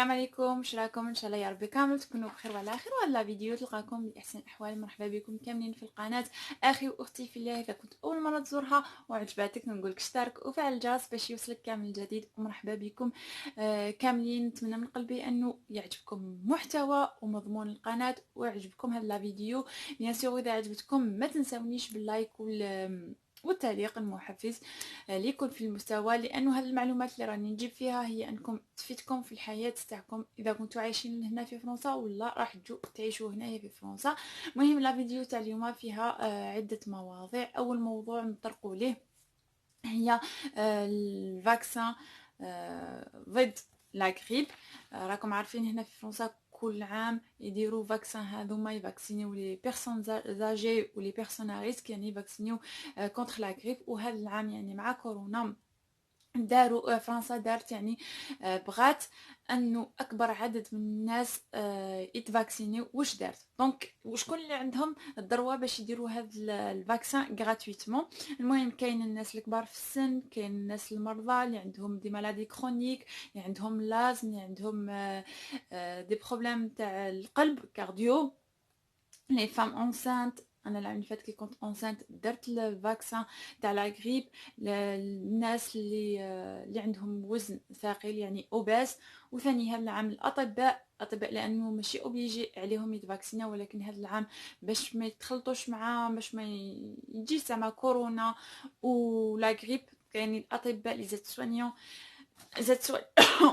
السلام عليكم، واش راكم؟ ان شاء الله يا ربي كامل تكونوا بخير وعلى خير. وهذا فيديو تلقاكم باحسن الاحوال. مرحبا بكم كاملين في القناه. اخي واختي في الله، اذا كنت اول مره تزورها وعجباتك نقولك اشترك وفعل الجرس باش يوصلك كامل الجديد. ومرحبا بكم كاملين. نتمنى من قلبي انه يعجبكم محتوى ومضمون القناه ويعجبكم هذا الفيديو. بيان سور اذا عجبتكم ما تنسونيش باللايك والتعليق المحفز ليكون في المستوى، لانه هذه المعلومات اللي راني نجيب فيها هي انكم تفيدكم في الحياه تاعكم اذا كنتوا عايشين هنا في فرنسا ولا راح تجوا تعيشوا هنايا في فرنسا. المهم لا فيديو تاع اليوم فيها عده مواضيع. اول موضوع نطرقوا ليه هي الفاكسان ضد لا غريب. راكم عارفين هنا في فرنسا كل عام يديروا فاكسان، هذوما يفاكسينيو لي بيرسون زاجي ولي بيرسون ريسك، يعني يفاكسينيو كونتر لا غريب. وهذا العام يعني مع كورونا داروا فرنسا دارت يعني بغات انه اكبر عدد من الناس يتفاكسينيو. واش دارت دونك وشكون اللي عندهم الدروه باش يديروا هذا الفاكسان غراتويتمون؟ المهم كاين الناس الكبار في السن، كاين الناس المرضى اللي عندهم دي مالادي كرونيك، اللي عندهم لازم، اللي عندهم دي بروبليم تاع القلب كارديو، لي فام انسانت. انا العام اللي فات كي كنت انسانت درت الفاكسان تاع لا غريب. الناس اللي عندهم وزن ثقيل يعني اوباس. وثاني هذا العام الاطباء لانه ماشي اوبليجي عليهم يتفاكسينا، ولكن هذا العام باش ما يتخلطوش مع باش ما يجي زعما كورونا ولا غريب، كاين الاطباء لي زاد سوانيون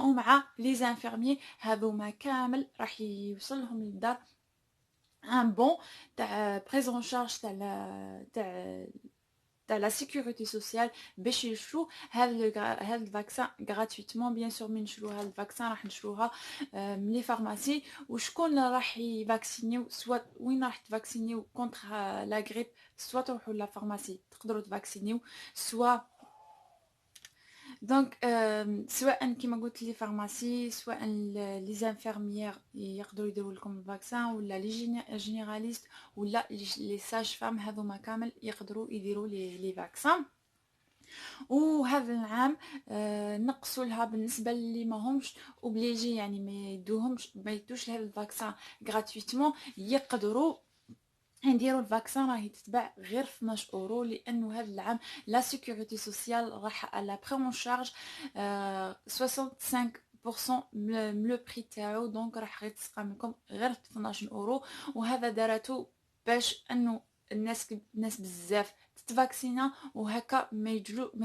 ومع لي زانفيرمي هذوما كامل راح يوصلهم للدار ان بون تاع بريز اون شارج تاع لا سيكوريتي سوسيال باش يشرو هذا الفاكسان غراتويتمون. بيان سور من نشرو هذا الفاكسان راح نشروها من لي فارماسي. وشكون راح يفاكسينيو سوا وين راح تفاكسينيو كونتر لا غريب؟ سوا تروحوا لا فارماسي تقدروا تفاكسينيو، سوا دونك سواء كيما قلت لي فارماسي، سواء لي زانفيرميير يقدروا يديروا لكم الفاكسان، ولا لي جينيراليست، ولا لي ساج فام، هذوما كامل يقدروا يديروا لي فاكسان. وهذا العام نقصوا لها بالنسبه اللي ما همش اوبليجي، يعني ما يدوش لهذا الفاكسان غراتويتمون، يقدروا نديروا الفاكسان. راهي تتباع غير 12 اورو، لانه هذا العام لا سيكوريتي سوسيال راح على بريمون شارج 65% من لو بري تاعو، دونك راح غير تسقى منكم غير 12 اورو. وهذا داراتو باش انه الناس بزاف تتفاكسينا، وهكا ما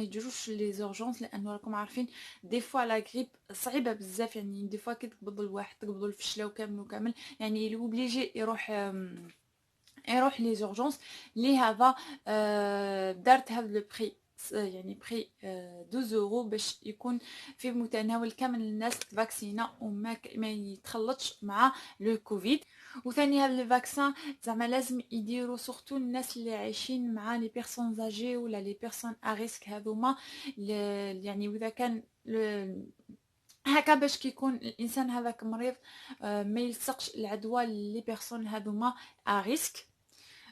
يجروش لي زورجونس، لانه راكم عارفين دي فوا لا غريب صعيبه بزاف. يعني دي فوا كي تقبض الواحد تقبضوا الفشله وكامل يعني يوبليجي يروح لي زورجونس. لهذا دارت هذا لو بري، يعني بري 12 اورو باش يكون في متناول كامل الناس تفاكسينا وما ما يتخلطش مع لو كوفيد. وثاني هذا الفاكسان زعما لازم يديروا سورتو الناس اللي عايشين مع لي بيرسون زاجي ولا لي بيرسون ا ريسك، هذوما يعني واذا كان هكا باش كيكون الانسان هذاك مريض ما يلصقش العدوى لي بيرسون هذوما ا ريسك.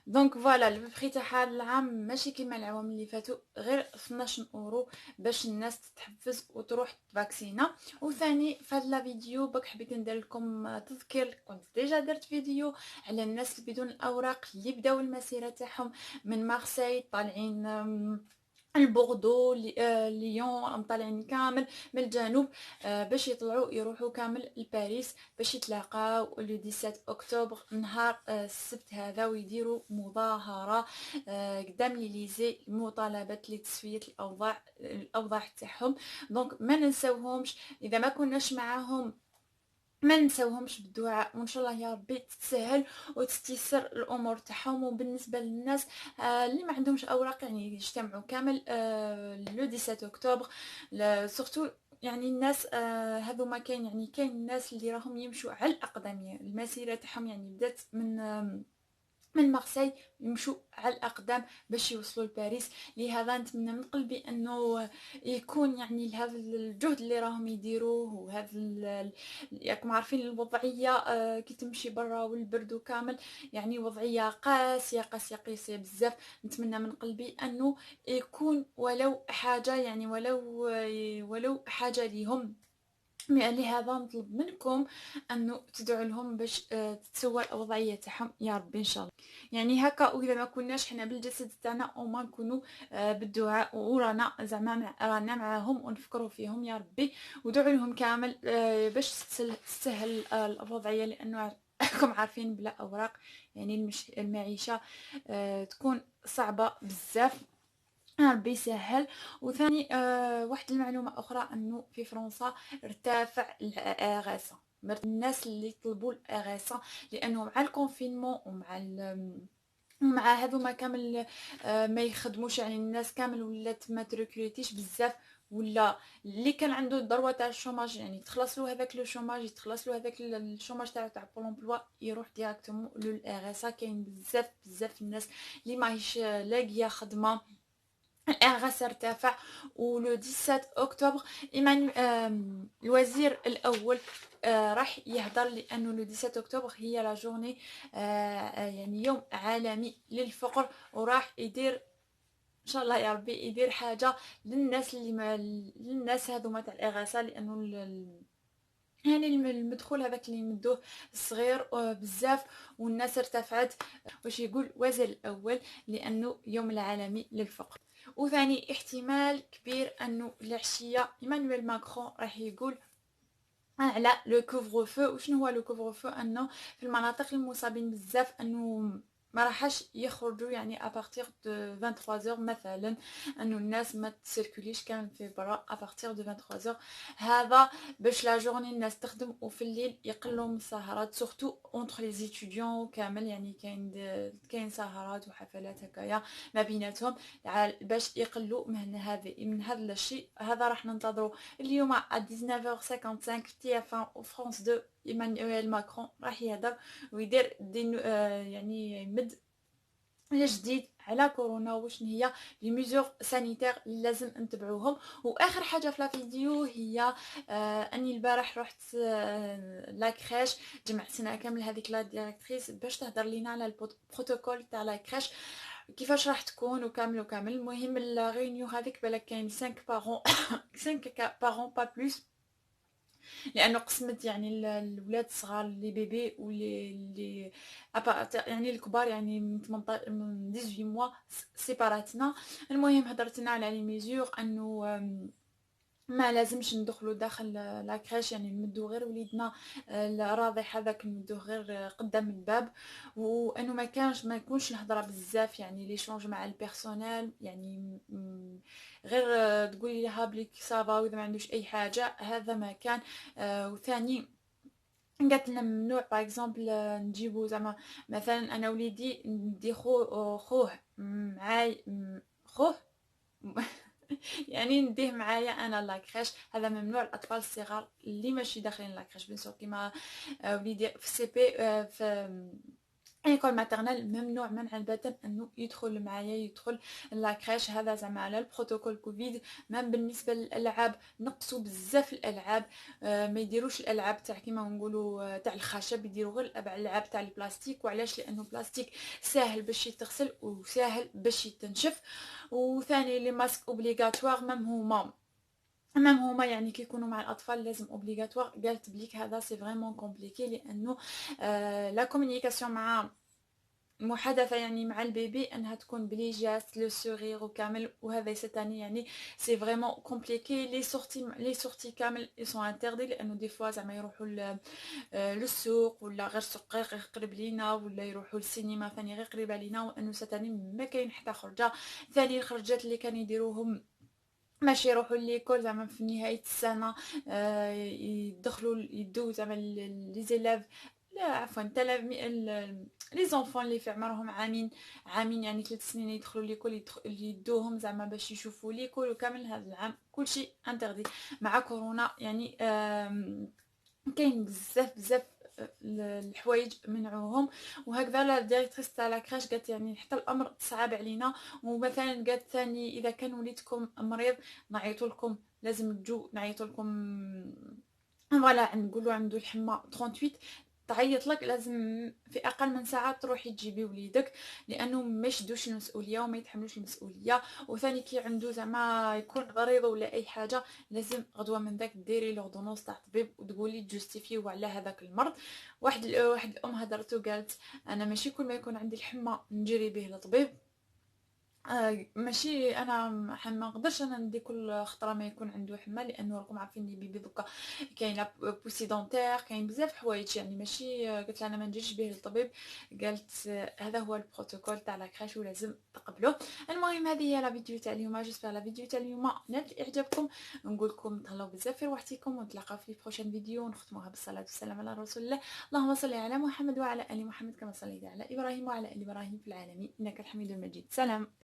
دونك فوالا البري تاع هذا العام ماشي كيما العوام اللي فاتوا، غير 12 اورو باش الناس تتحفز وتروح تفاكسينا. وثاني في هذا الفيديو بك حبيت ندير لكم تذكير، كنت ديجا درت فيديو على الناس اللي بدون الاوراق اللي بداو المسيره تاعهم من مارسي طالعين البوردو ليون طالعين كامل من الجنوب باش يطلعوا يروحوا كامل لباريس باش يتلاقاو لو 17 اكتوبر نهار السبت هذا، ويديروا مظاهره قدام ليليزي مطالبه لتسويه الاوضاع تاعهم. دونك ما ننساوهمش، اذا ما كناش معاهم ما نساوهمش بالدعاء، وان شاء الله يا ربي تتسهل وتتيسر الامور تاعهم. وبالنسبه للناس اللي ما عندهمش اوراق يعني يجتمعوا كامل لو 17 اكتوبر سورتو. يعني الناس هذوما كاين الناس اللي راهم يمشوا على الاقدام، يعني المسيره تاعهم يعني بدات من مارسي يمشوا على الاقدام باش يوصلوا لباريس. لهذا نتمنى من قلبي انه يكون يعني هذا الجهد اللي راهم يديروه، وهذا راكم عارفين الوضعيه كي تمشي برا والبرد وكامل، يعني وضعيه قاسيه بزاف. نتمنى من قلبي انه يكون ولو حاجه، يعني ولو حاجه ليهم لهذا نطلب منكم انه تدعوا لهم باش تتسوى الوضعيه تاعهم يا ربي ان شاء الله. يعني هكا، واذا ما كناش حنا بالجسد تاعنا او ما نكونوا بالدعاء، ورانا زعما رانا معاهم ونفكروا فيهم يا ربي. ودعوا لهم كامل باش تسهل الوضعيه، لانه راكم عارفين بلا اوراق يعني المعيشه تكون صعبه بزاف. ربي يسهل. وثاني واحد المعلومة أخرى، أنه في فرنسا ارتفع الإغاثة، الناس اللي يطلبوا الإغاثة، لأنه مع الكونفينمون ومع هذوما كامل ما يخدموش، يعني الناس كامل ولات ما تركريتيش بزاف، ولا اللي كان عنده الضروه تاع الشوماج يعني تخلص له هذاك لو شوماج، يتخلص له هذاك الشوماج تاع بولومبلوا، يروح ديراكتومون للار اس. كاين بزاف الناس اللي ماهيش لاقيه خدمه، الإغاثة ارتفع. ولو 17 أكتوبر الوزير الأول راح يهضر، لأنه لو 17 أكتوبر هي لا جورني يعني يوم عالمي للفقر، وراح يدير ان شاء الله يا ربي يدير حاجه للناس اللي للناس هذوما تاع الاغاثه، لانه يعني المدخول هذاك اللي يمدوه صغير بزاف، والناس ارتفعت. واش يقول وزير الاول؟ لانه يوم العالمي للفقر. وثاني احتمال كبير انه العشيه ايمانويل ماكرون راح يقول على لو كوفر فو. وشنو هو لو كوفر فو؟ انه في المناطق المصابين بزاف انه ما راحش يخرجوا، يعني ابارتيغ دو 23 مثلا، انه الناس ما تسيركوليش كامل في برا ابارتيغ دو 23. هذا باش لا جورني الناس تخدم، وفي الليل يقلوا من السهرات، سورتو اونتر لي زيتيديون كامل، يعني كاين سهرات وحفلات هكايا ما بيناتهم، باش يقلوا من هذا الشيء. هذا راح ننتظروا اليوم على 19h55 في TF1 وفرانس 2. ايمانويل ماكرون راح يهضر ويدير يعني يمد الجديد على كورونا، وشن هي لي ميزور سانيتير اللي لازم نتبعوهم. واخر حاجه في لا فيديو هي اني البارح رحت لا كريش، جمعتنا كامل هذيك لا ديريكتريس باش تهضر لينا على البروتوكول تاع لا كريش، كيفاش راح تكون وكامل. المهم لا ريونيون هذيك بالك كاين 5 بارون 5 بارون با بلوس، لانه قسمت يعني الولاد الصغار لي بيبي ولي يعني الكبار، يعني من 18 من 18 موا سيباراتنا. المهم هضرتنا على لي ميزور، انه ما لازمش ندخلوا داخل لا كريش، يعني نمدو غير وليدنا الراضح هذاك نمدوه غير قدام الباب، وانه ما يكونش الهضره بزاف، يعني لي شونج مع البيرسونيل، يعني غير تقولي لها بليك صافا واذا ما عندوش اي حاجه، هذا ما كان. وثاني قالت لنا ممنوع باغ اكزومبل نجيبو زعما مثلا انا وليدي ندي خوه معاي خوه يعني نديه معايا انا لاكريش، هذا ممنوع. الاطفال الصغار اللي ماشي داخلين لاكريش بيان سور كيما وليدي في سي بي في ايكول ماترنال ممنوع منعا باتا انه يدخل معايا، يدخل لاكريش. هذا زعما على البروتوكول كوفيد. ما بالنسبه للالعاب نقصوا بزاف الالعاب، ما يديروش الالعاب تاع كيما نقولوا تاع الخشب، يديروا غير الالعاب تاع البلاستيك. وعلاش؟ لانه البلاستيك ساهل باش يتغسل وساهل باش يتنشف. وثاني لي ماسك اوبليغاتوار، مام هما يعني كيكونوا مع الاطفال لازم اوبليغاتوار. قالت بليك هذا سي فريمون كومبليكي، لانه لا كومونيكاسيون مع محادثه يعني مع البيبي انها تكون بلي جاست لو سورير وكامل، وهذا ستاني يعني سي فريمون كومبليكي. لي سورتي كامل سون انتردي، لانه دي فوا زعما يروحوا للسوق، ولا غير سوق غير قريب لينا، ولا يروحوا للسينما ثاني غير قريبه لينا، وانه ستاني ما كاين حتى خرجه. ثاني الخرجات اللي كانوا يديروهم ماشي يروحوا ليكول زعما في نهايه السنه، يدخلوا يدو زعما لي زيلاف، لا عفوا لي زونفون اللي في عمرهم عامين يعني 3 سنين يدخلوا ليكول، يدوهم زعما باش يشوفوا ليكول وكامل. هذا العام كلشي انتردي مع كورونا، يعني كاين بزاف الحوايج منعوهم. وهكذا لا ديريكتريس تاع لاكراش قالت يعني حتى الامر صعب علينا. ومثلا قالت ثاني اذا كان وليدكم مريض نعيطوا لكم، لازم تجوا نعيطوا لكم. فوالا نقولوا عنده الحمى 38 تعيط لك لازم في اقل من ساعه تروحي تجيبي وليدك، لانه ما يشدوش المسؤوليه وما يتحملوش المسؤوليه. وثاني كي عنده زعما يكون مريض ولا اي حاجه، لازم غدوه من داك ديري لوردونونس تاع طبيب وتقولي جوستيفيو على هذاك المرض. واحد الام هدرتو قالت انا ماشي كل ما يكون عندي الحمى نجري به للطبيب، ماشي انا ما نقدرش انا ندي كل خطره ما يكون عنده حمى، لانه راكم عارفين لي بيبي دوكا كاين لا بوسي دونتير، كاين بزاف حوايج يعني ماشي. قلت لها انا ما نديرش به للطبيب. قالت هذا هو البروتوكول تاع لا كراش ولازم تقبلوه. المهم هذه هي لا فيديو تاع اليوم، جيسبر لا فيديو تاع اليوم نالت اعجابكم. نقول لكم تهلاو بزاف في روحتكم، ونتلاقاو في بروشين فيديو ونختموها بالصلاه والسلام على رسول الله. اللهم صل على محمد وعلى ال محمد كما صليت على ابراهيم وعلى ال ابراهيم في العالمين انك الحميد المجيد. سلام.